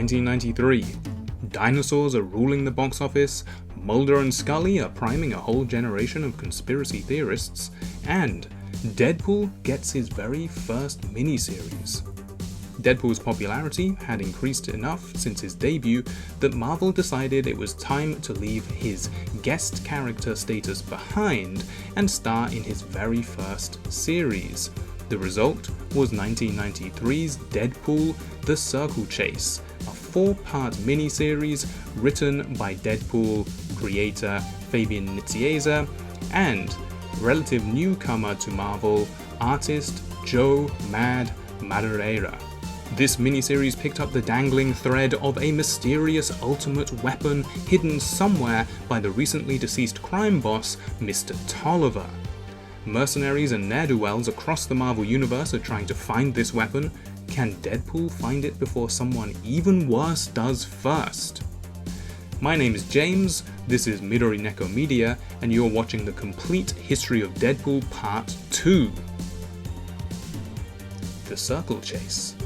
1993. Dinosaurs are ruling the box office, Mulder and Scully are priming a whole generation of conspiracy theorists, and Deadpool gets his very first miniseries. Deadpool's popularity had increased enough since his debut that Marvel decided it was time to leave his guest character status behind and star in his very first series. The result was 1993's Deadpool – The Circle Chase, a 4-part miniseries written by Deadpool creator Fabian Nicieza and relative newcomer to Marvel, artist Joe Mad Madureira. This miniseries picked up the dangling thread of a mysterious ultimate weapon hidden somewhere by the recently deceased crime boss, Mr. Tolliver. Mercenaries and ne'er-do-wells across the Marvel Universe are trying to find this weapon. Can Deadpool find it before someone even worse does first? My name is James, this is Midori Neko Media, and you're watching the complete history of Deadpool Part 2. The Circle Chase.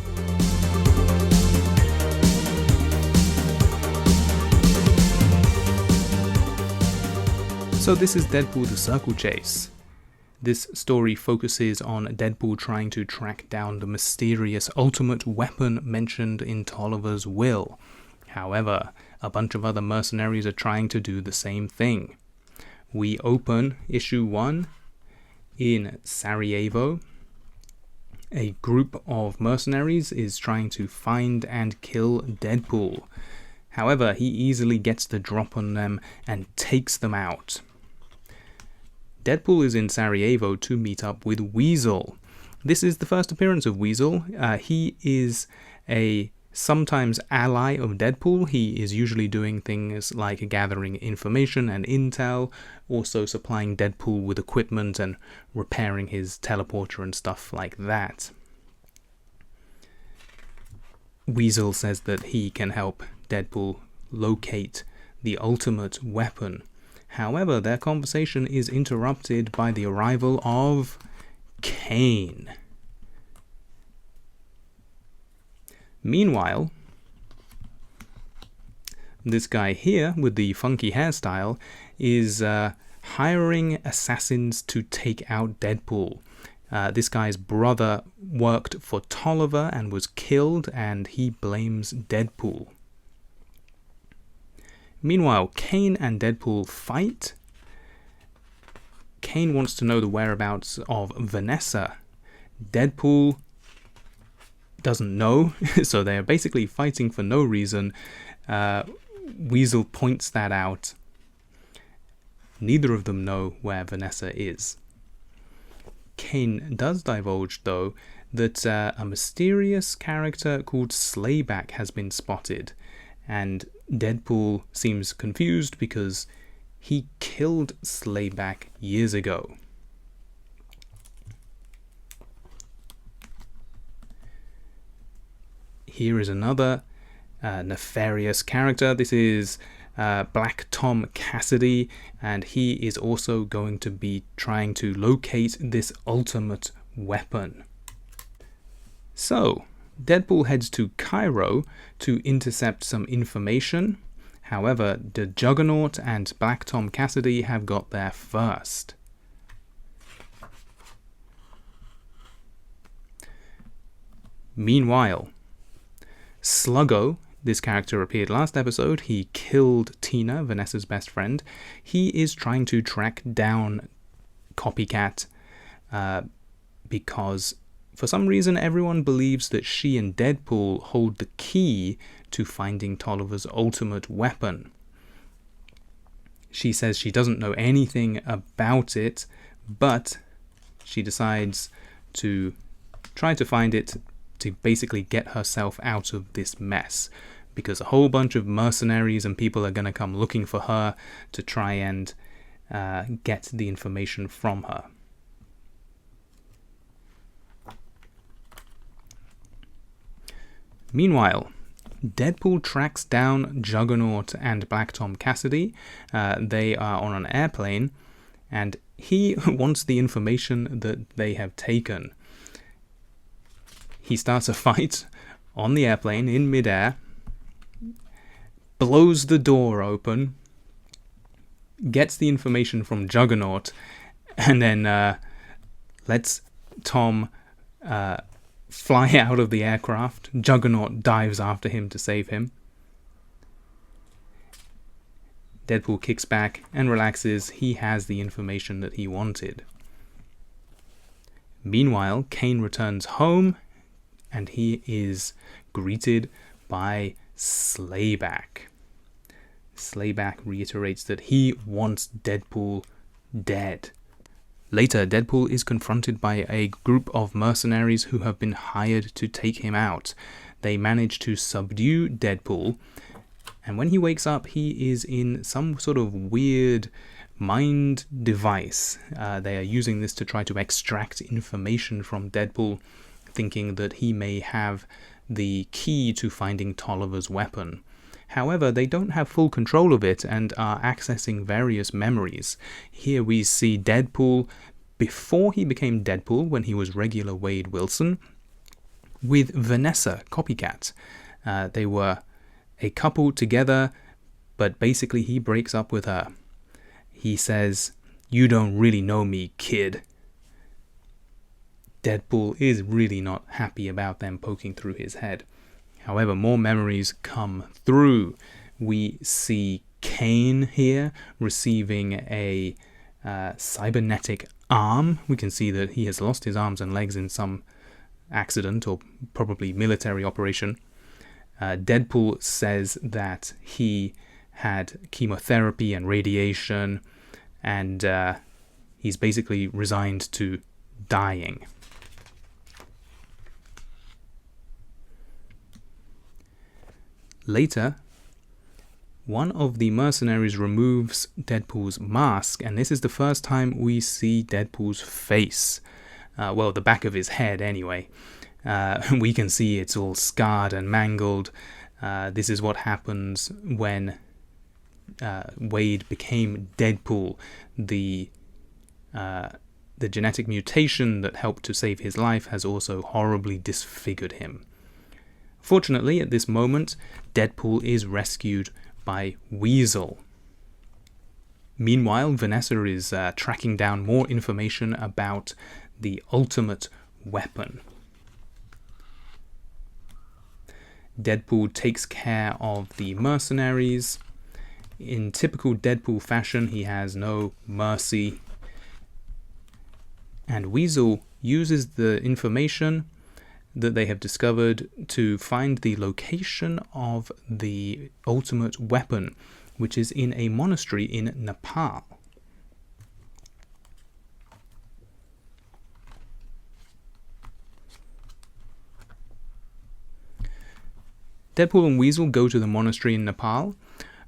So this is Deadpool the Circle Chase. This story focuses on Deadpool trying to track down the mysterious ultimate weapon mentioned in Tolliver's will. However, a bunch of other mercenaries are trying to do the same thing. We open issue 1 in Sarajevo. A group of mercenaries is trying to find and kill Deadpool. However, he easily gets the drop on them and takes them out. Deadpool is in Sarajevo to meet up with Weasel. This is the first appearance of Weasel. He is a sometimes ally of Deadpool. He is usually doing things like gathering information and intel, also supplying Deadpool with equipment and repairing his teleporter and stuff like that. Weasel says that he can help Deadpool locate the ultimate weapon. However, their conversation is interrupted by the arrival of Kane. Meanwhile, this guy here with the funky hairstyle is hiring assassins to take out Deadpool. This guy's brother worked for Tolliver and was killed, and he blames Deadpool. Meanwhile, Kane and Deadpool fight. Kane wants to know the whereabouts of Vanessa. Deadpool doesn't know, so they're basically fighting for no reason. Weasel points that out. Neither of them know where Vanessa is. Kane does divulge, though, that a mysterious character called Slayback has been spotted, and Deadpool seems confused because he killed Slayback years ago. Here is another nefarious character. This is Black Tom Cassidy, and he is also going to be trying to locate this ultimate weapon. So, Deadpool heads to Cairo to intercept some information. However, the Juggernaut and Black Tom Cassidy have got there first. Meanwhile, Sluggo, this character appeared last episode. He killed Tina, Vanessa's best friend. He is trying to track down Copycat because for some reason everyone believes that she and Deadpool hold the key to finding Tolliver's ultimate weapon. She says she doesn't know anything about it, but she decides to try to find it to basically get herself out of this mess, because a whole bunch of mercenaries and people are going to come looking for her to try and get the information from her. Meanwhile, Deadpool tracks down Juggernaut and Black Tom Cassidy. They are on an airplane, and he wants the information that they have taken. He starts a fight on the airplane in midair, blows the door open, gets the information from Juggernaut, and then lets Tom fly out of the aircraft. Juggernaut dives after him to save him. Deadpool kicks back and relaxes. He has the information that he wanted. Meanwhile, Kane returns home and he is greeted by Slayback. Slayback reiterates that he wants Deadpool dead. Later, Deadpool is confronted by a group of mercenaries who have been hired to take him out. They manage to subdue Deadpool, and when he wakes up, he is in some sort of weird mind device. They are using this to try to extract information from Deadpool, thinking that he may have the key to finding Tolliver's weapon. However, they don't have full control of it and are accessing various memories. Here we see Deadpool before he became Deadpool, when he was regular Wade Wilson, with Vanessa, Copycat. They were a couple together, but basically he breaks up with her. He says, "You don't really know me, kid." Deadpool is really not happy about them poking through his head. However, more memories come through. We see Kane here receiving a cybernetic arm. We can see that he has lost his arms and legs in some accident or probably military operation. Deadpool says that he had chemotherapy and radiation, and he's basically resigned to dying. Later, one of the mercenaries removes Deadpool's mask, and this is the first time we see Deadpool's face. Well, the back of his head anyway. We can see it's all scarred and mangled. This is what happens when Wade became Deadpool. The genetic mutation that helped to save his life has also horribly disfigured him. Fortunately, at this moment, Deadpool is rescued by Weasel. Meanwhile, Vanessa is tracking down more information about the ultimate weapon. Deadpool takes care of the mercenaries. In typical Deadpool fashion, he has no mercy. And Weasel uses the information that they have discovered to find the location of the ultimate weapon, which is in a monastery in Nepal. Deadpool and Weasel go to the monastery in Nepal.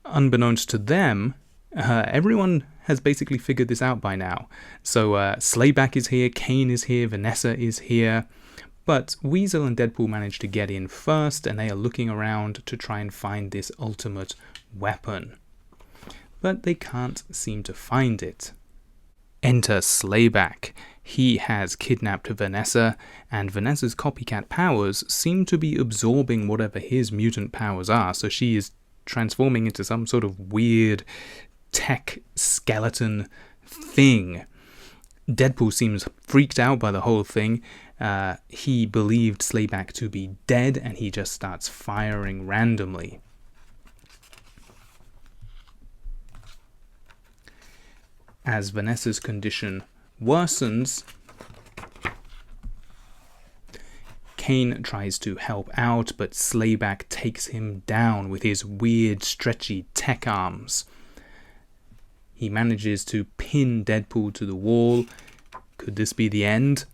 Unbeknownst to them, everyone has basically figured this out by now. So Slayback is here, Kane is here, Vanessa is here. But Weasel and Deadpool manage to get in first, and they are looking around to try and find this ultimate weapon. But they can't seem to find it. Enter Slayback. He has kidnapped Vanessa, and Vanessa's copycat powers seem to be absorbing whatever his mutant powers are, so she is transforming into some sort of weird tech skeleton thing. Deadpool seems freaked out by the whole thing. He believed Slayback to be dead, and he just starts firing randomly. As Vanessa's condition worsens, Kane tries to help out, but Slayback takes him down with his weird, stretchy tech arms. He manages to pin Deadpool to the wall. Could this be the end?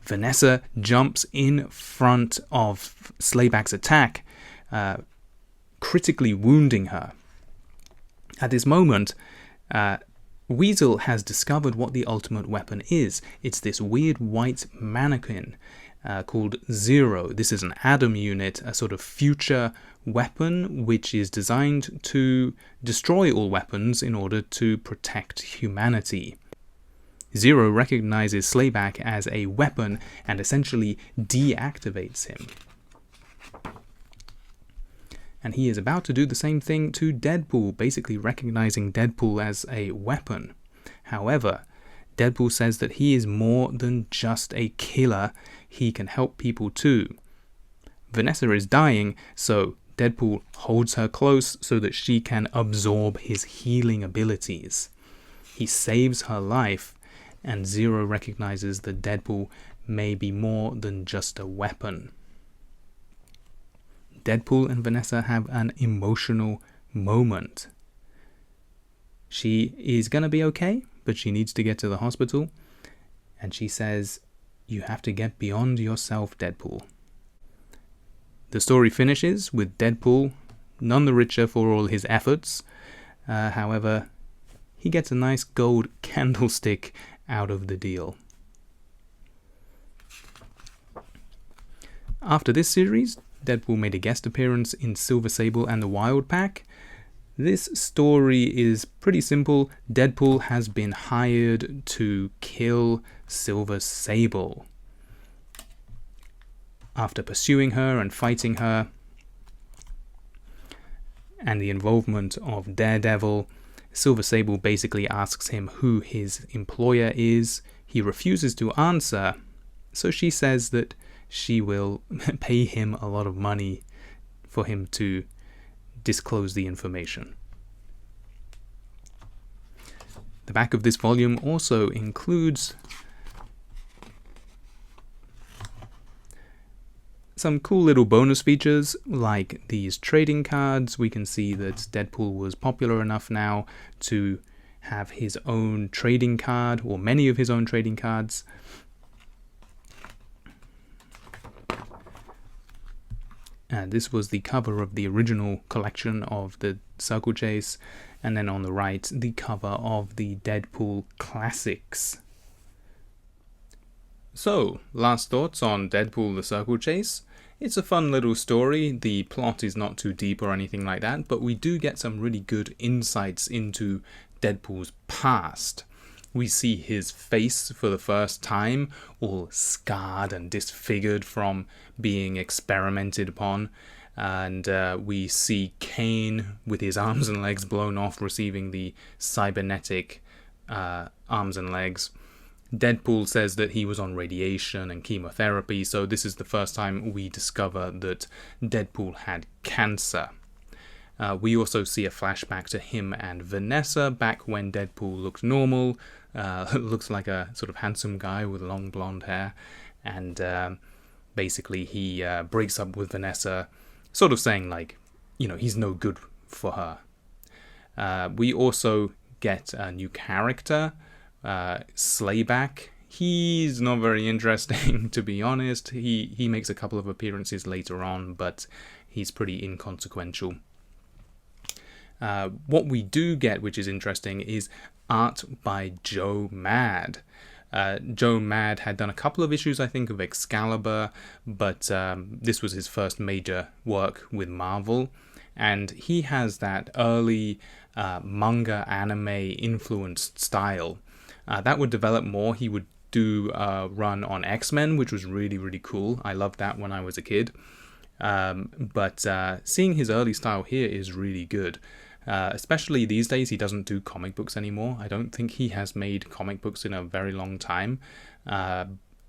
Vanessa jumps in front of Slayback's attack, critically wounding her. At this moment, Weasel has discovered what the ultimate weapon is. It's this weird white mannequin called Zero. This is an Adam unit, a sort of future weapon which is designed to destroy all weapons in order to protect humanity. Zero recognizes Slayback as a weapon and essentially deactivates him. and he is about to do the same thing to Deadpool, basically recognizing Deadpool as a weapon. However, Deadpool says that he is more than just a killer, he can help people too. Vanessa is dying, so Deadpool holds her close so that she can absorb his healing abilities. He saves her life, and Zero recognizes that Deadpool may be more than just a weapon. Deadpool and Vanessa have an emotional moment. She is gonna be okay, but she needs to get to the hospital, and she says, "You have to get beyond yourself, Deadpool." The story finishes with Deadpool none the richer for all his efforts. However, he gets a nice gold candlestick out of the deal. After this series, Deadpool made a guest appearance in Silver Sable and the Wild Pack. This story is pretty simple. Deadpool has been hired to kill Silver Sable. After pursuing her and fighting her, and the involvement of Daredevil, Silver Sable basically asks him who his employer is. He refuses to answer, so she says that she will pay him a lot of money for him to disclose the information. The back of this volume also includes some cool little bonus features like these trading cards. We can see that Deadpool was popular enough now to have his own trading card, or many of his own trading cards. And this was the cover of the original collection of the Circle Chase, and then on the right, the cover of the Deadpool Classics. So, last thoughts on Deadpool the Circle Chase. It's a fun little story. The plot is not too deep or anything like that, but we do get some really good insights into Deadpool's past. We see his face for the first time, all scarred and disfigured from being experimented upon. And we see Kane with his arms and legs blown off, receiving the cybernetic arms and legs. Deadpool says that he was on radiation and chemotherapy, so this is the first time we discover that Deadpool had cancer. We also see a flashback to him and Vanessa back when Deadpool looked normal, looks like a sort of handsome guy with long blonde hair, and basically he breaks up with Vanessa, sort of saying like, you know, he's no good for her. We also get a new character, Slayback. He's not very interesting, to be honest. He makes a couple of appearances later on, but he's pretty inconsequential. What we do get, which is interesting, is art by Joe Mad. Joe Mad had done a couple of issues, I think, of Excalibur, but this was his first major work with Marvel, and he has that early manga anime influenced style. That would develop more. He would do a run on X-Men, which was really, really cool. I loved that when I was a kid. But seeing his early style here is really good. Especially these days, he doesn't do comic books anymore. I don't think he has made comic books in a very long time.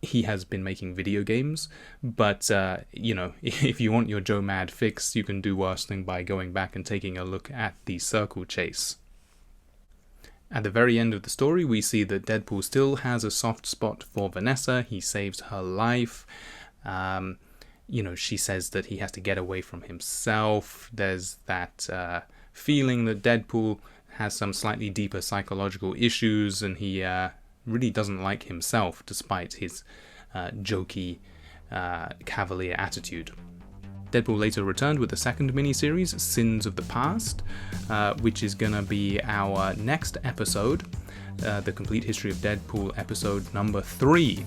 He has been making video games, but you know, if you want your Joe Mad fix, you can do worse than by going back and taking a look at the Circle Chase. At the very end of the story, we see that Deadpool still has a soft spot for Vanessa. He saves her life. You know, she says that he has to get away from himself. There's that feeling that Deadpool has some slightly deeper psychological issues, and he really doesn't like himself despite his jokey, cavalier attitude. Deadpool later returned with the second miniseries, Sins of the Past, which is going to be our next episode, the Complete History of Deadpool episode number 3.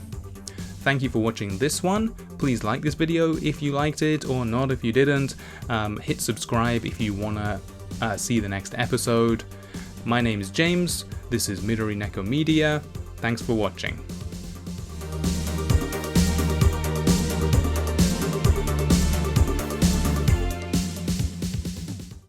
Thank you for watching this one. Please like this video if you liked it, or not if you didn't. Hit subscribe if you want to see the next episode. My name is James, this is Midori Neko Media. Thanks for watching.